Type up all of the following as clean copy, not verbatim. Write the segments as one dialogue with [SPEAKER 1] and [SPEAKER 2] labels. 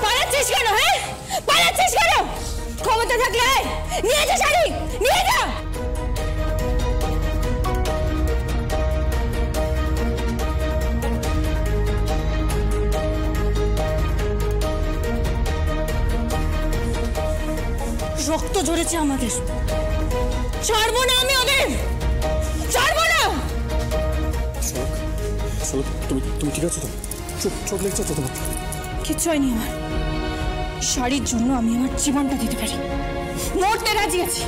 [SPEAKER 1] পালাচ্ছিস কেন? হ্যাঁ, পালাচ্ছিস কেন? ক্ষমতা থাকলে নিয়ে যা শাড়ি, নিয়ে যা। রক্ত ঝরেছে আমাদের, ছাড়বো না আমি ওদের, ছাড়বো না।
[SPEAKER 2] তুমি ঠিক আছো তো? চোখ লেগেছে তো তোমার?
[SPEAKER 1] কিচ্ছু হয়নি আমার। শাড়ির জন্য আমি আমার জীবনটা দিতে পারি, মরতে রাজি আছি।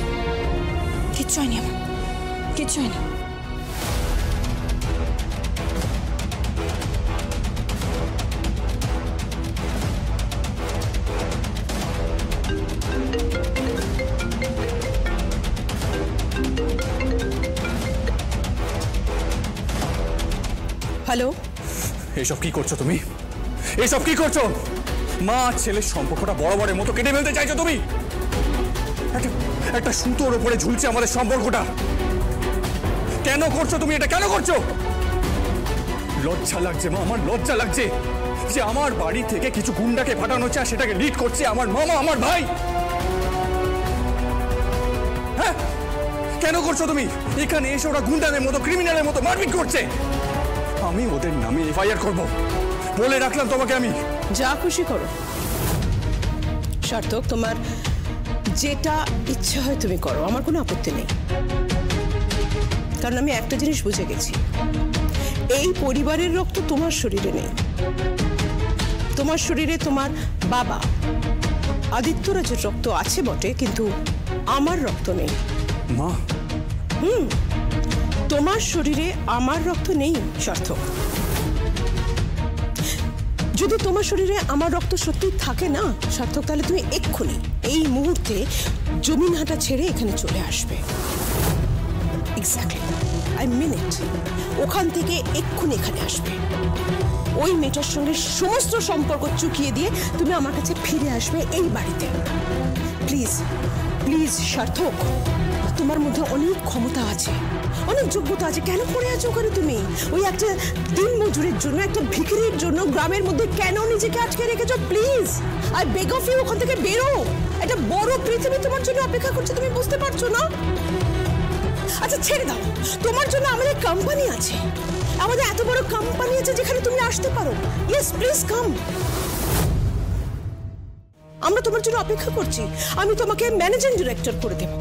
[SPEAKER 1] কিচ্ছু হয়নি আমার, কিচ্ছু হয়নি।
[SPEAKER 3] হ্যালো,
[SPEAKER 2] এসব কি করছো তুমি? এসব কি করছো? মা ছেলের সম্পর্কটা বরাবরের মতো কেটে ফেলতে চাইছো তুমি? একটা সুতোর উপরে ঝুলছে আমাদের সম্পর্কটা। কেন করছো তুমি এটা? কেন করছো? লজ্জা লাগছে মা, আমার লজ্জা লাগছে যে আমার বাড়ি থেকে কিছু গুন্ডাকে ফাটানো হচ্ছে আর সেটাকে লিড করছে আমার মামা, আমার ভাই। হ্যাঁ, কেন করছো তুমি? এখানে এসে ওরা গুন্ডাদের মতো, ক্রিমিনালের মতো মারপিট করছে। আমি ওদের নামে এফআইআর করব, বলে রাখলাম তোমাকে। আমি
[SPEAKER 3] যা খুশি করো সার্থক, তোমার যেটা ইচ্ছা হয় তুমি করো, আমার কোনো আপত্তি নেই। কারণ আমি একটা জিনিস বুঝে গেছি, এই পরিবারের রক্ত তোমার শরীরে নেই। তোমার শরীরে তোমার বাবা আদিত্যরাজের রক্ত আছে বটে, কিন্তু আমার রক্ত নেই।
[SPEAKER 2] মা,
[SPEAKER 3] তোমার শরীরে আমার রক্ত নেই সার্থক। যদি তোমার শরীরে আমার রক্ত সত্যি থাকে না সার্থক, তাহলে তুমি এক্ষুনি এই মুহূর্তে জমিনহাটা ছেড়ে এখানে চলে আসবে। এক্স্যাক্টলি, আই মিন ইট। ওখান থেকে এক্ষুনি এখানে আসবে। ওই মেয়েটার সঙ্গে সমস্ত সম্পর্ক চুকিয়ে দিয়ে তুমি আমার কাছে ফিরে আসবে এই বাড়িতে। প্লিজ প্লিজ সার্থক, তোমার মধ্যে অনেক ক্ষমতা আছে, অনেক যোগ্যতা আছে। কেন পড়ে আছো ওখানে তুমি? ওই একটা দিন মজুরের জন্য, একটা ভিখিরির জন্য গ্রামের মধ্যে কেন নিজেকে আটকে রেখেছো? Please I beg of you, ওখান থেকে বেরো। একটা বড় পৃথিবী তোমার জন্য অপেক্ষা করছে, তুমি বুঝতে পারছো না? আচ্ছা ছেড়ে দাও, তোমার জন্য আমাদের কোম্পানি আছে, আমাদের এত বড় কোম্পানি আছে যেখানে তুমি আসতে পারো। ইয়েস প্লিজ কাম, আমরা তোমার জন্য অপেক্ষা করছি। আমি তোমাকে ম্যানেজিং ডিরেক্টর করে দেব।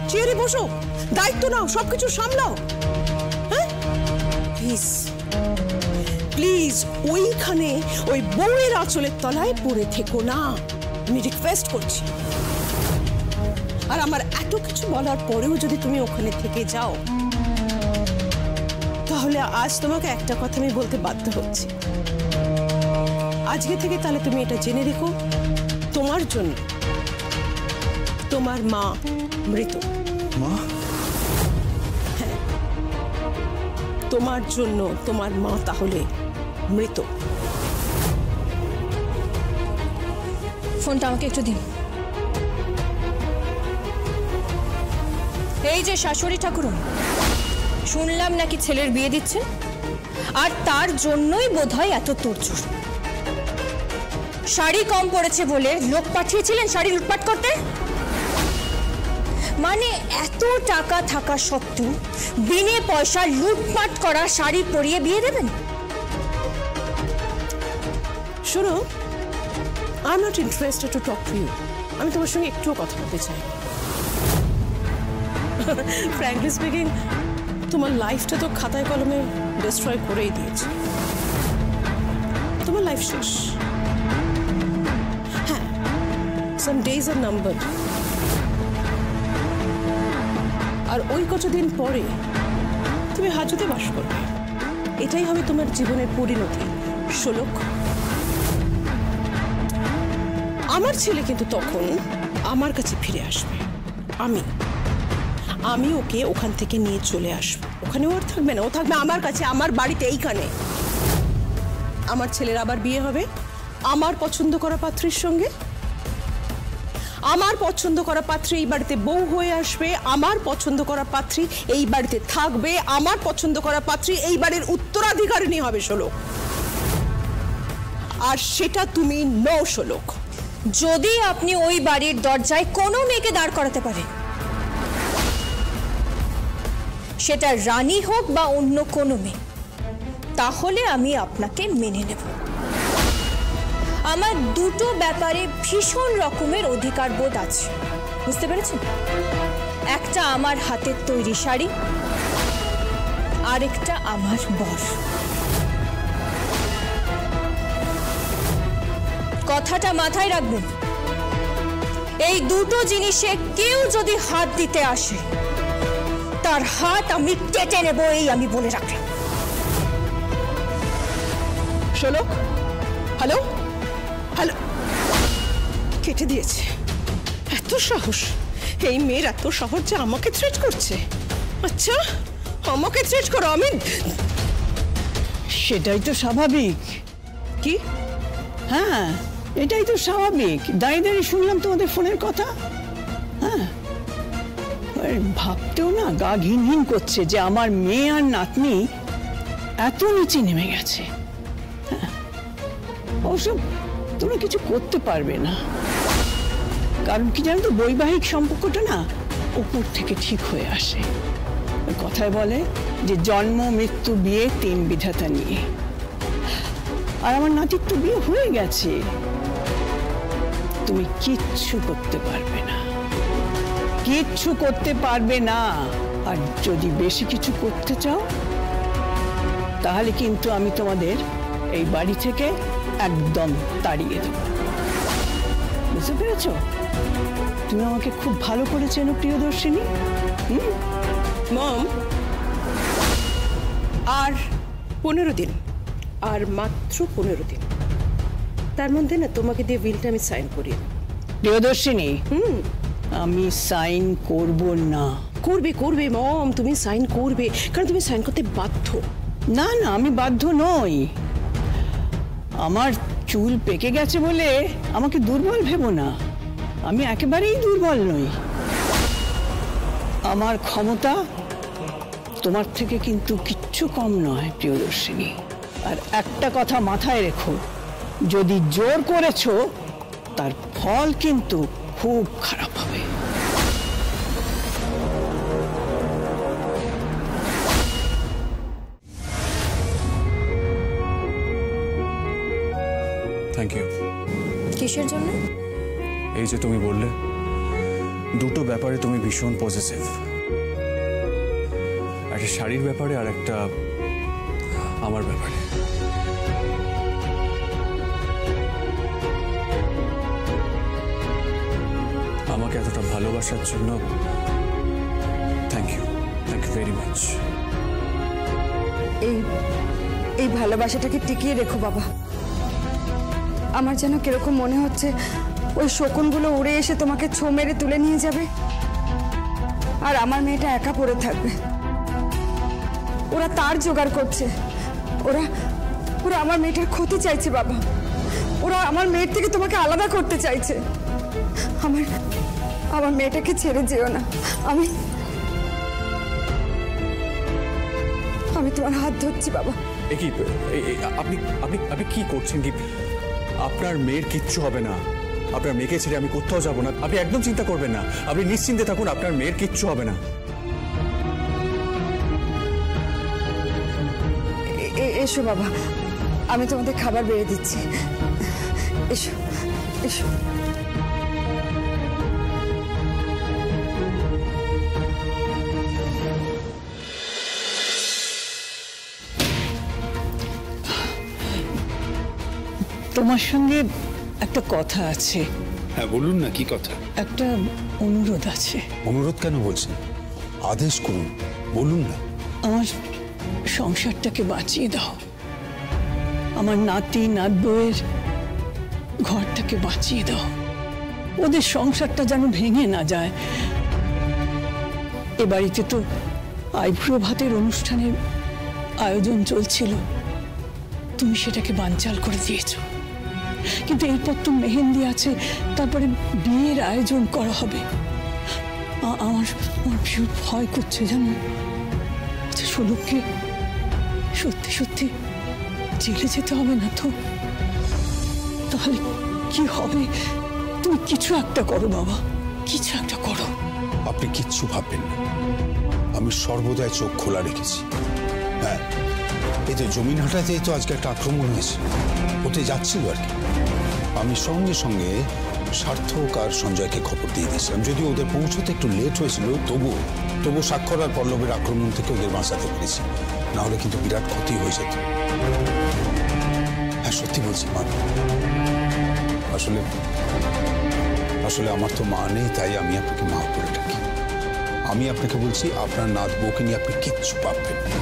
[SPEAKER 3] চেয়ারে বসো, দায়িত্ব নাও, সবকিছু সামলাও। হ্যাঁ প্লিজ প্লিজ, ওইখানে ওই বউয়ের আঁচলের তলায় পড়ে থেকো না, আমি রিকোয়েস্ট করছি। আর আমার এত কিছু বলার পরেও যদি তুমি ওখানে থেকে যাও, তাহলে আজ তোমাকে একটা কথা আমি বলতে বাধ্য হচ্ছি। আজকে থেকে তাহলে তুমি এটা জেনে রেখো, তোমার জন্য তোমার মা মৃত।
[SPEAKER 2] মা?
[SPEAKER 3] হ্যাঁ, তোমার জন্য তোমার মা তাহলে মৃত।
[SPEAKER 1] ফোনটা আমাকে একটু দিন। এই যে শাশুড়ি ঠাকুরন, শুনলাম নাকি ছেলের বিয়ে দিচ্ছে, আর তার জন্যই বোধহয় এত তোড়জোড়। শাড়ি কম পড়েছে বলে লোক পাঠিয়েছিলেন শাড়ি লুটপাট করতে? মানে এত টাকা থাকা সত্ত্বেও বিনে পয়সা লুটপাট করা শাড়ি পরিয়ে বিয়ে দেবেন?
[SPEAKER 3] শোনো, I am not interested to talk to you. আমি তোমার সঙ্গে একটুও কথা বলতে চাই। ফ্র্যাঙ্কলি স্পিকিং, তোমার লাইফটা তো খাতায় কলমে ডিস্ট্রয় করেই দিয়েছে। তোমার লাইফ শেষ। হ্যাঁ, সাম ডেজ আর নাম্বারড। আর ওই কতদিন পরে তুমি হাজতে বাস করবে। এটাই হবে তোমার জীবনের পরিণতি। শোলক, আমার ছেলে কিন্তু তখন আমার কাছে ফিরে আসবে। আমি ওকে ওখান থেকে নিয়ে চলে আসবো। ওখানে ওর থাকবে না, ও থাকবে আমার কাছে, আমার বাড়িতে, এইখানে। আমার ছেলের আবার বিয়ে হবে আমার পছন্দ করা পাত্রীর সঙ্গে। আমার পছন্দ করা পাত্রী এই বাড়িতে বউ হয়ে আসবে, আমার পছন্দ করা পাত্রী এই বাড়িতে থাকবে, আমার পছন্দ করা পাত্রী এই বাড়ির উত্তরাধিকারিণী হবে শোলক। আর সেটা তুমি নও শোলক।
[SPEAKER 1] যদি আপনি ওই বাড়ির দরজায় কোনো মেয়েকে দাঁড় করাতে পারেন, সেটা রানী হোক বা অন্য কোনো মেয়ে, তাহলে আমি আপনাকে মেনে নেব। আমার দুটো ব্যাপারে ভীষণ রকমের অধিকার বোধ আছে, বুঝতে পেরেছেন? একটা আমার হাতের তৈরি শাড়ি, আরেকটা আমার বর। কথাটা মাথায় রাখবেন, এই দুটো জিনিসে কেউ যদি হাত দিতে আসে, তার হাত আমি কেটে নেব, এই আমি বলে রাখলাম।
[SPEAKER 3] শোলক, হ্যালো হ্যালো, কেটে দিয়েছে। এত সাহস, এই মেয়ের এত সাহস যে আমাকে থ্রেট করছে। আচ্ছা, আমাকে থ্রেট করো? আমি
[SPEAKER 4] সেটাই তো স্বাভাবিক।
[SPEAKER 3] কি?
[SPEAKER 4] হ্যাঁ, এটাই তো স্বাভাবিক। দাঁড়িয়ে দাঁড়িয়ে শুনলাম তোমাদের ফোনের কথা। হ্যাঁ, ভাবতেও না গা ঘিন ঘিন করছে যে আমার মেয়ে আর নাতনি এত নিচে নেমে গেছে। হ্যাঁ, অবশ্য তোমরা কিছু করতে পারবে না, কারণ কি জানো তো, বৈবাহিক সম্পর্কটা না উপর থেকে ঠিক হয়ে আসে। ওই কথায় বলে যে জন্ম মৃত্যু বিয়ে তিন বিধাতা নিয়ে। আর আমার নাতির তো বিয়ে হয়ে গেছে, তুমি কিচ্ছু করতে পারবে না, কিচ্ছু করতে পারবে না। আর যদি বেশি কিছু করতে চাও, তাহলে কিন্তু আমি তোমাদের এই বাড়ি থেকে একদম তাড়িয়ে দেব। বুঝতে পেরেছ? তুমি আমাকে খুব ভালো করে চেনো প্রিয়দর্শিনী।
[SPEAKER 3] মম, আর 15 দিন, আর মাত্র 15 দিন, তার মধ্যে না তোমাকে দিয়ে বিলটা আমি সাইন করিয়ে দেব।
[SPEAKER 4] প্রিয়দর্শিনী, আমি সাইন করব না।
[SPEAKER 3] করবে করবে মম, তুমি সাইন করবে, কারণ তুমি সাইন করতে বাধ্য।
[SPEAKER 4] না না, আমি বাধ্য নই। আমার চুল পেকে গেছে বলে আমাকে দুর্বল ভেবো না, আমি একেবারেই দুর্বল নই। আমার ক্ষমতা তোমার থেকে কিন্তু কিচ্ছু কম নয় প্রিয়দর্শিনী। আর একটা কথা মাথায় রেখো, যদি জোর করেছো তার ফল কিন্তু খুব খারাপ হবে।
[SPEAKER 2] Thank you.
[SPEAKER 1] কিসের জন্য?
[SPEAKER 2] এই যে তুমি বললে, দুটো ব্যাপারে তুমি ভীষণ পজিটিভ, একটা শাড়ির ব্যাপারে আর একটা আমার ব্যাপারে। আমাকে এতটা ভালোবাসার জন্য থ্যাংক ইউ ভেরি মাচ।
[SPEAKER 5] এই ভালোবাসাটাকে টিকিয়ে রেখো বাবা। আমার যেন কিরকম মনে হচ্ছে ওই শকুনগুলো উড়ে এসে তোমাকে ছো মেরে তুলে নিয়ে যাবে, আর আমার মেয়েটা একা পড়ে থাকবে। ওরা তার জোগাড় করছে, ওরা ওরা আমার মেয়েটার ক্ষতি চাইছে বাবা। ওরা আমার মেয়ের থেকে তোমাকে আলাদা করতে চাইছে। আমার মেয়েটাকে ছেড়ে যেও না। আমি তোমার হাত ধরছি বাবা।
[SPEAKER 2] কি আপনি আপনি আপনি কি করছেন? কি আপনার মেয়ের কিচ্ছু হবে না, আপনার মেয়েকে ছেড়ে আমি কোথাও যাব না। আপনি একদম চিন্তা করবেন না, আপনি নিশ্চিন্তে থাকুন, আপনার মেয়ের কিচ্ছু হবে না।
[SPEAKER 5] এসো বাবা, আমি তোমাদের খাবার বেড়ে দিচ্ছি। এসো এসো।
[SPEAKER 4] তোমার সঙ্গে একটা কথা আছে।
[SPEAKER 6] হ্যাঁ বলুন না, কি কথা?
[SPEAKER 4] একটা অনুরোধ আছে।
[SPEAKER 6] অনুরোধ কেন বলছেন? আদেশ করুন, বলুন না।
[SPEAKER 4] আমার সংসারটাকে বাঁচিয়ে দাও, আমার নাতি নাতবউয়ের ঘরটাকে বাঁচিয়ে দাও, ওদের সংসারটা যেন ভেঙে না যায়। এ বাড়িতে তো আইব্রো ভাতের অনুষ্ঠানের আয়োজন চলছিল, তুমি সেটাকে বানচাল করে দিয়েছো। কিন্তু এরপর তো মেহেন্দি আছে, তারপরে বিয়ের আয়োজন করা হবে। আমার ভীষণ ভয় করছে জানো। আচ্ছা শোলককে সত্যি সত্যি জেলে যেতে হবে না তো? তাহলে কি হবে? তুমি কিছু একটা করো বাবা, কিছু একটা করো।
[SPEAKER 6] আপনি কিচ্ছু ভাববেন না, আমি সর্বদাই চোখ খোলা রেখেছি। হ্যাঁ, এই তো জমিনহাটাতেই তো আজকে একটা আক্রমণ হয়েছে, হতে যাচ্ছিল আর কি। আমি সঙ্গে সঙ্গে সার্থক আর সঞ্জয়কে খবর দিয়ে দিয়েছিলাম, যদিও ওদের পৌঁছতে একটু লেট হয়েছিল, তবু স্বাক্ষর আর পল্লবের আক্রমণ থেকে ওদের বাঁচাতে পেরেছি, না হলে কিন্তু বিরাট ক্ষতি হয়ে যেত। হ্যাঁ সত্যি বলছি মা, আসলে আমার তো মা নেই, তাই আমি আপনাকে মা করে ডাকি। আমি আপনাকে বলছি, আপনার নাত বউকে নিয়ে আপনি কিচ্ছু ভাববেন না।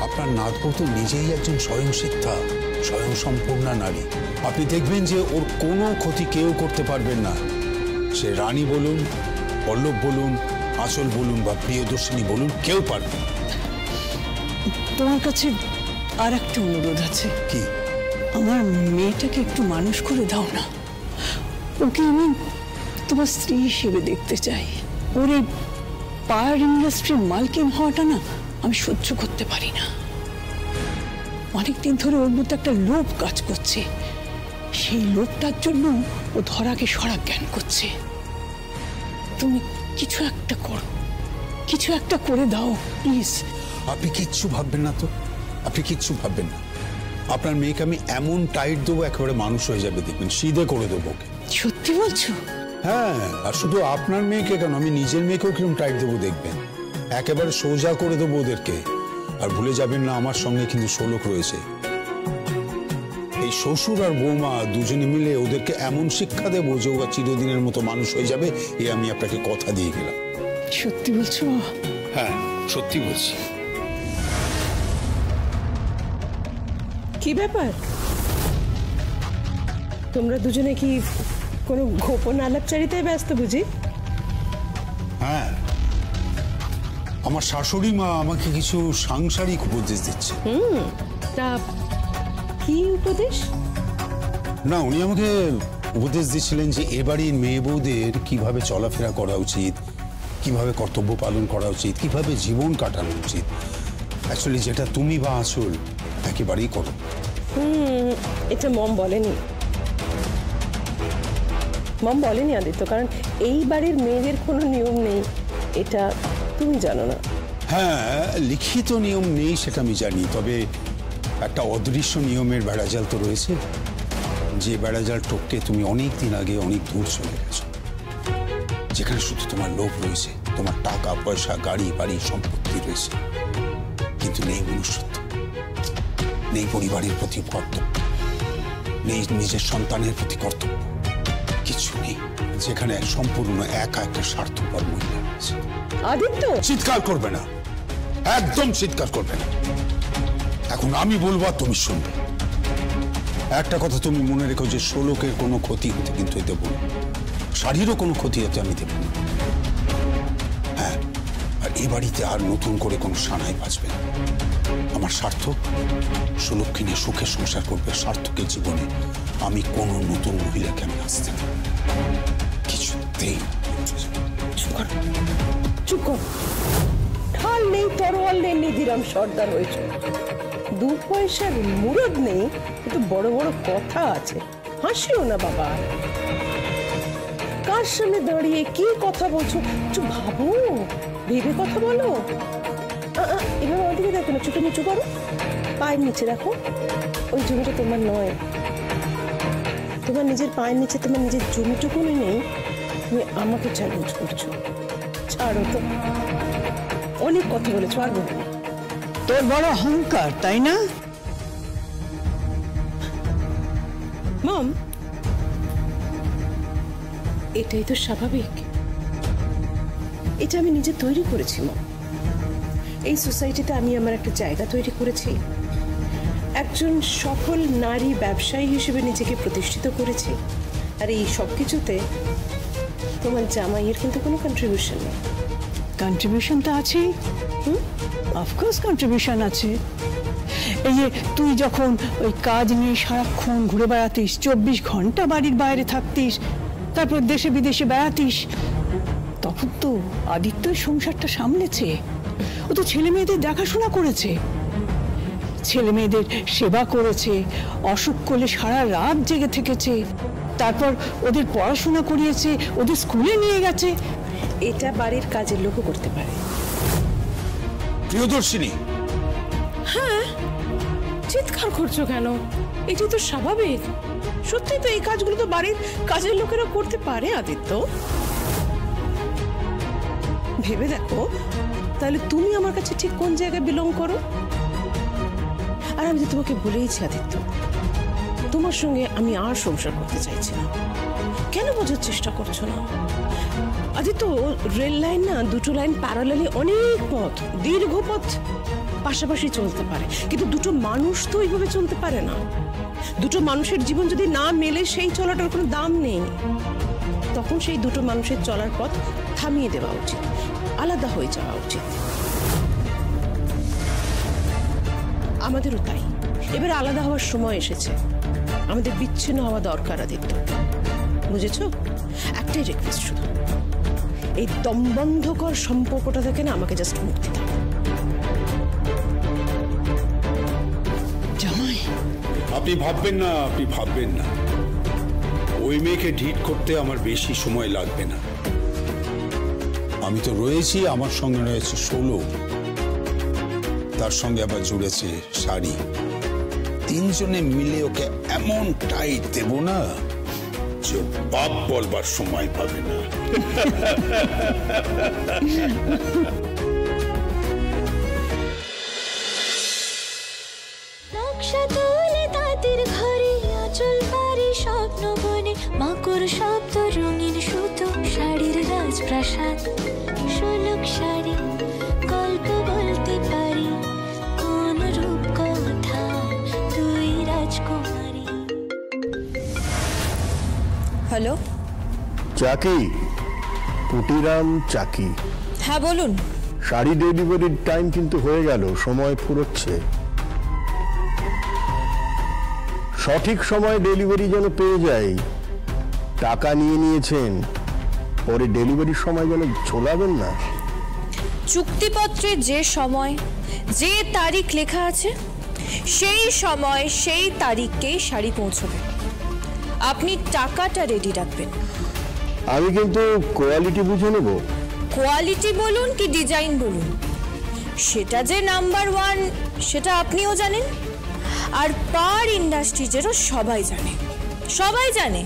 [SPEAKER 6] আপনার নাত বউ তো নিজেই একজন স্বয়ংসিদ্ধা, স্বয়ংসম্পূর্ণা নারী। আপনি দেখবেন যে ওর কোনো ক্ষতি কেউ করতে পারবেন না। সে রানী বলুন, পল্লব বলুন, আঁচল বলুন বা প্রিয়দর্শিনী বলুন, কেউ পারবে না।
[SPEAKER 4] তোমার কাছে আর একটা অনুরোধ আছে।
[SPEAKER 6] কি?
[SPEAKER 4] আমার মেয়েটাকে একটু মানুষ করে দাও না। ওকে আমি তোমার স্ত্রী হিসেবে দেখতে চাই। ওর এই পাওয়ার ইন্ডাস্ট্রির মালকিন হওয়াটা না আমি সহ্য করতে পারি না। অনেকদিন ধরে ওর মধ্যে একটা লোভ কাজ করছে, সেই লোভটার জন্য ও ধরাকে সরা জ্ঞান করছে। তুমি কিছু একটা করো, কিছু একটা করে দাও প্লিজ।
[SPEAKER 6] আপনি কিচ্ছু ভাববেন না তো, আপনি কিচ্ছু ভাববেন না। আপনার মেয়েকে আমি এমন টাইট দেবো, একেবারে মানুষ হয়ে যাবে, দেখবেন সিধে করে দেবো ওকে।
[SPEAKER 4] সত্যি বলছো?
[SPEAKER 6] হ্যাঁ, আর শুধু আপনার মেয়েকে কেন, আমি নিজের মেয়েকেও কিরকম টাইট দেবো দেখবেন, একেবারে সোজা করে দেবো ওদেরকে। আর ভুলে যাবেন না, আমার সঙ্গে কিন্তু শোলক রয়েছে। এই শ্বশুর আর বৌমা দুজনে মিলে ওদেরকে এমন শিক্ষা দেবো যে ওরা চিরদিনের মতো মানুষ হয়ে যাবে, এ আমি আপনাকে কথা দিয়ে গেলাম।
[SPEAKER 4] সত্যি বলছো?
[SPEAKER 6] হ্যাঁ সত্যি বলছি।
[SPEAKER 3] কি ব্যাপার, তোমরা দুজনে কি কোনো গোপন আলাপচারিতায় ব্যস্ত বুঝি?
[SPEAKER 6] হ্যাঁ, আমার শাশুড়ি মা আমাকে কিছু সাংসারিক উপদেশ দিচ্ছে।
[SPEAKER 3] তা কি উপদেশ?
[SPEAKER 6] না, উনি আমাকে উপদেশ দিচ্ছিলেন যে এবাড়ির মেয়ে বউদের কিভাবে চলাফেরা করা উচিত, কিভাবে কর্তব্য পালন করা উচিত, কিভাবে জীবন কাটানো উচিত। অ্যাকচুয়ালি যেটা তুমি বা আঁচল একেবারেই করো।
[SPEAKER 3] এটা মম বলেনি, মম বলেনি আদিত্য, কারণ এই বাড়ির মেয়েদের কোনো নিয়ম নেই, এটা তুমি জানো না।
[SPEAKER 6] হ্যাঁ, লিখিত নিয়ম নেই সেটা আমি জানি, তবে একটা অদৃশ্য নিয়মের বেড়াজাল তো রয়েছে, যে বেড়াজাল টপকে তুমি অনেক দিন আগে অনেক দূর চলে গেছো, যেখানে শুধু তোমার লোভ রয়েছে, তোমার টাকা পয়সা, গাড়ি বাড়ি সম্পত্তি রয়েছে, কিন্তু নেই মনুষ্যত্ব, নেই পরিবারের প্রতি কর্তব্য, নেই নিজের সন্তানের প্রতি কর্তব্য, কিছু নেই। যেখানে সম্পূর্ণ একা একটা স্বার্থপর মহিলা আছে।
[SPEAKER 3] আদিত্য,
[SPEAKER 6] চিৎকার করবে না, একদম চিৎকার করবে না। এখন আমি বলবো আর তুমি শুনবে। একটা কথা তুমি মনে রেখো, যে শোলকের কোনো ক্ষতি হতে কিন্তু দেব না, শাড়িরও কোনো ক্ষতি হতে আমি দেব না। হ্যাঁ, আর এ বাড়িতে আর নতুন করে কোনো সানাই বাঁচবে না। আমার স্বার্থ শোলককে নিয়ে সুখে সংসার করবে, সার্থকের জীবনে আমি কোনো নতুন মহিলাকে আমি আসতে না, কিছুতেই।
[SPEAKER 3] চুপ কর, ঢাল নেই, তরোয়াল নেই, নিধিরাম সর্দার হয়েছে। 2 পয়সার মুরদ নেই, কিন্তু বড় বড় কথা আছে। হাসিও না বাবা, কার সামনে দাঁড়িয়ে কি কথা বলছো, একটু ভাবো, ভেবে কথা বলো। এবার আমার দিকে দেখো না, চুপে নিচু করো, পায়ের নিচে রাখো। ওই জমিটা তোমার নয়, তোমার নিজের পায়ের নিচে তোমার নিজের জমিটুকুনি নেই, তুমি আমাকে চ্যালেঞ্জ করছো। ছাড়ো তো, অনেক কথা বলেছো, আর বলবো না।
[SPEAKER 4] তোর বড় অহংকার, তাই না?
[SPEAKER 3] মম, এটাই তো স্বাভাবিক, এটা আমি নিজে তৈরি করেছি মম। এই সোসাইটিতে আমি আমার একটা জায়গা তৈরি করেছি, একজন সফল নারী ব্যবসায়ী হিসেবে নিজেকে প্রতিষ্ঠিত করেছি। আর এই সব কিছুতে তোমার জামাইয়ের কিন্তু কোনো কন্ট্রিবিউশন নেই।
[SPEAKER 4] কন্ট্রিবিউশন তো আছেই, অফকোর্স কন্ট্রিবিউশন আছে। এই যে তুই যখন ওই কাজ নিয়ে সারাক্ষণ ঘুরে বেড়াতিস, 24 ঘন্টা বাড়ির বাইরে থাকতিস, তারপর দেশে বিদেশে বেড়াতিস, তখন তো আদিত্যই সংসারটা সামলেছে। ও তো ছেলে মেয়েদের দেখাশোনা করেছে, ছেলে মেয়েদের সেবা করেছে, অসুখ করলে সারা রাত জেগে থেকেছে, তারপর ওদের পড়াশোনা করিয়েছে, ওদের স্কুলে নিয়ে গেছে।
[SPEAKER 3] এটা বাড়ির কাজের লোকও করতে পারে।
[SPEAKER 6] প্রিয়দর্শিনী,
[SPEAKER 3] চিৎকার করছো কেন? এটি তো স্বাভাবিক। সত্যি তো এই কাজগুলো তো বাড়ির কাজের লোকেরা করতে পারে আদিত্য। ভেবে দেখো তাহলে তুমি আমার কাছে ঠিক কোন জায়গায় বিলং করো। আর আমি তো তোমাকে বলেইছি আদিত্য, তোমার সঙ্গে আমি আর সংসার করতে চাইছি না। কেন বোঝার চেষ্টা করছো না? আদিত্য, রেল লাইন না, দুটো লাইন প্যারালালি অনেক পথ, দীর্ঘ পথ পাশাপাশি চলতে পারে, কিন্তু দুটো মানুষ তো ওইভাবে চলতে পারে না। দুটো মানুষের জীবন যদি না মেলে সেই চলাটার কোনো দাম নেই। তখন সেই দুটো মানুষের চলার পথ থামিয়ে দেওয়া উচিত, আলাদা হয়ে যাওয়া উচিত। আমাদেরও তাই। এবার আলাদা হওয়ার সময় এসেছে, আমাদের বিচ্ছিন্ন হওয়া দরকার আদিত্য, বুঝেছ? একটাই রিকোয়েস্ট শুধু, এই দমবন্ধকর সম্পর্কটা থেকে না আমাকে জাস্ট মুক্তি দাও।
[SPEAKER 4] জামাই,
[SPEAKER 6] আপনি ভাববেন না, আপনি ভাববেন না, ওই মেয়েকে ঢিট করতে আমার বেশি সময় লাগবে না। আমি তো রয়েছি, আমার সঙ্গে রয়েছে 16, তার সঙ্গে আবার জুড়েছে শাড়ি। তিনজনে মিলে ওকে এমন টাইট দেব না যে বাপ বলবার সময় পাবে না।
[SPEAKER 7] মাকুর শব্দ রঙিন সুতো, শাড়ির রাজপ্রাসাদ, শোলক শাড়ি, গল্প বলতে পারি, কোন রূপ কথা তুই রাজকুমারী।
[SPEAKER 1] হ্যালো,
[SPEAKER 8] চাকি, পুটিরাম চাকি।
[SPEAKER 1] হ্যাঁ বলুন।
[SPEAKER 8] শাড়ি ডেলিভারির টাইম কিন্তু হয়ে গেল, সময় ফুরোচ্ছে। সঠিক সময় ডেলিভারি যেন পেয়ে যাই। টাকা নিয়ে নিয়েছেন, পরে ডেলিভারির সময় যেন ঝোলাবেন না।
[SPEAKER 1] চুক্তিপত্রে যে সময় যে তারিখ লেখা আছে সেই সময় সেই তারিখকেই শাড়ি পৌঁছবে। আপনি টাকাটা রেডি রাখবেন।
[SPEAKER 8] আমি কিন্তু কোয়ালিটি বুঝে নেব।
[SPEAKER 1] কোয়ালিটি বলুন কি ডিজাইন বলুন, সেটা যে নাম্বার 1 সেটা আপনিও জানেন, আর পার ইন্ডাস্ট্রিজেরও সবাই জানে। সবাই জানে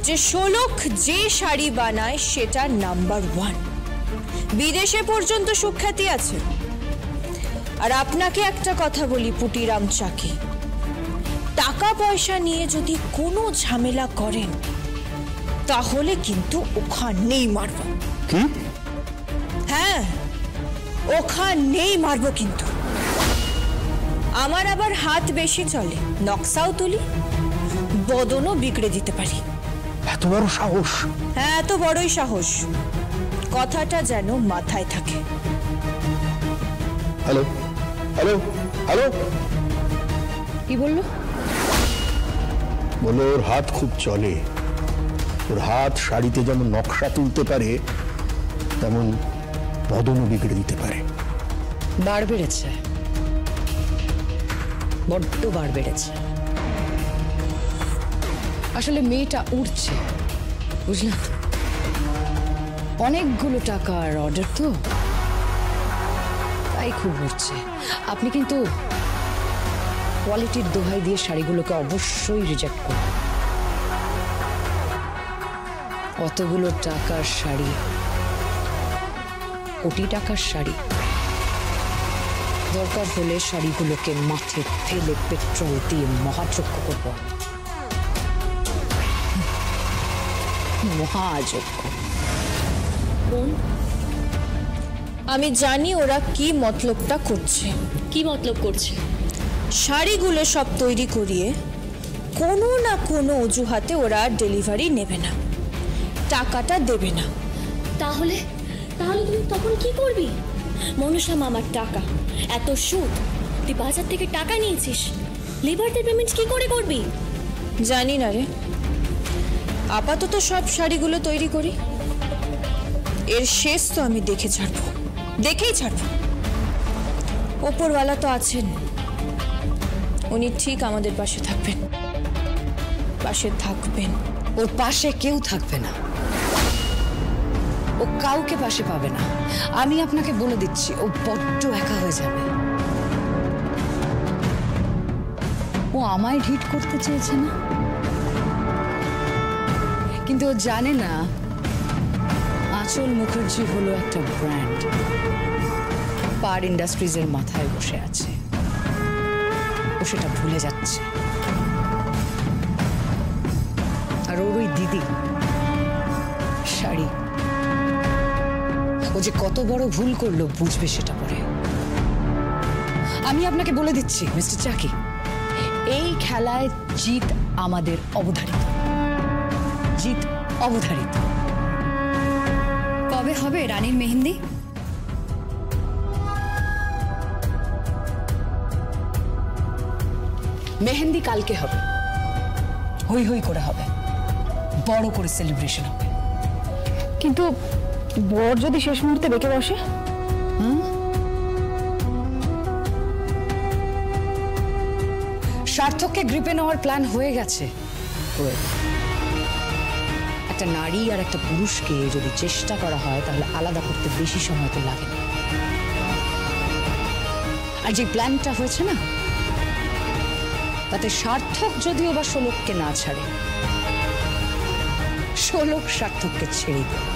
[SPEAKER 1] যে শোলক যে শাড়ি বানায় সেটা নাম্বার 1, বিদেশে পর্যন্ত সুখ্যাতি আছে। আর আপনাকে একটা কথা বলি পুটিরাম চাকি, টাকা পয়সা নিয়ে যদি কোনো ঝামেলা করেন তাহলে কিন্তু ওখানেই মারব।
[SPEAKER 8] কি?
[SPEAKER 1] হ্যাঁ, ওখানেই মারব। কিন্তু আমার আবার হাত বেশি চলে, নকশাও তুলি, বদনও বিগড়ে দিতে পারি।
[SPEAKER 8] এত বড় সাহস?
[SPEAKER 1] হ্যাঁ, এত বড়ই সাহস। কথাটা যেন মাথায় থাকে।
[SPEAKER 8] হ্যালো হ্যালো হ্যালো,
[SPEAKER 3] কি বললো?
[SPEAKER 8] বলো ওর হাত খুব চলে। ওর হাত শাড়িতে যেমন নকশা তুলতে পারে, তেমন বদনও বিগড়ে দিতে পারে।
[SPEAKER 9] বার বেড়েছে, বড্ড বার বেড়েছে। আসলে মেয়েটা উঠছে, বুঝলাম, অনেকগুলো টাকার অর্ডার তো, তাই খুব উঠছে। আপনি কিন্তু কোয়ালিটির দোহাই দিয়ে শাড়িগুলোকে অবশ্যই রিজেক্ট করবেন। অতগুলো টাকার শাড়ি, কোটি টাকার শাড়ি, দরকার হলে শাড়িগুলোকে মাঠে ফেলে পেট্রোল দিয়ে মহাযজ্ঞ করব। মহাযজ্ঞ।
[SPEAKER 1] আমি জানি ওরা কি মতলবটা করছে।
[SPEAKER 7] কি মতলব করছে?
[SPEAKER 1] শাড়িগুলো সব তৈরি করিয়ে কোনো না কোনো অজুহাতে ওরা ডেলিভারি নেবে না, টাকাটা দেবে না।
[SPEAKER 7] তাহলে তাহলে তুই তখন কি করবি? মনসা মামার টাকা, এত সুদ, তুই বাজার থেকে টাকা নিয়েছিস, লেবারদের পেমেন্ট কি করে করবি?
[SPEAKER 1] জানি না রে, আপাতত সব শাড়িগুলো তৈরি করি, এর শেষ তো আমি দেখেই ছাড়বো। ওপরওয়ালা তো আছেন, উনি ঠিক আমাদের পাশে থাকবেন।
[SPEAKER 9] ওর পাশে কেউ থাকবে না, ও কাউকে পাশে পাবে না। আমি আপনাকে বলে দিচ্ছি, ও বড্ড একা হয়ে যাবে। ও আমায় হিট করতে চেয়েছে না, কিন্তু ও জানে না আঁচল মুখার্জি হলো একটা ব্র্যান্ড, পার ইন্ডাস্ট্রিজের মাথায় বসে আছে। ও সেটা ভুলে যাচ্ছে। আর ওর ওই দিদি শাড়ি, ও যে কত বড় ভুল করলো বুঝবে সেটা পরে। আমি আপনাকে বলে দিচ্ছি মিস্টার চাকি, এই খেলায় জিত আমাদের অবধারিত। কবে হবে রানীর মেহেন্দি? মেহেন্দি কালকে হবে, হই হই করে হবে, বড় করে সেলিব্রেশন হবে।
[SPEAKER 5] কিন্তু বর যদি শেষ মুহূর্তে বেঁকে বসে?
[SPEAKER 9] সার্থককে গ্রিপে নেওয়ার প্ল্যান হয়ে গেছে। একটা নারী আর একটা পুরুষকে যদি চেষ্টা করা হয় তাহলে আলাদা করতে বেশি সময় তো লাগে না। আর যে প্ল্যানটা হয়েছে না, তাতে সার্থক যদিও বা শোলককে না ছাড়ে, শোলক সার্থককে ছেড়ে দেয়।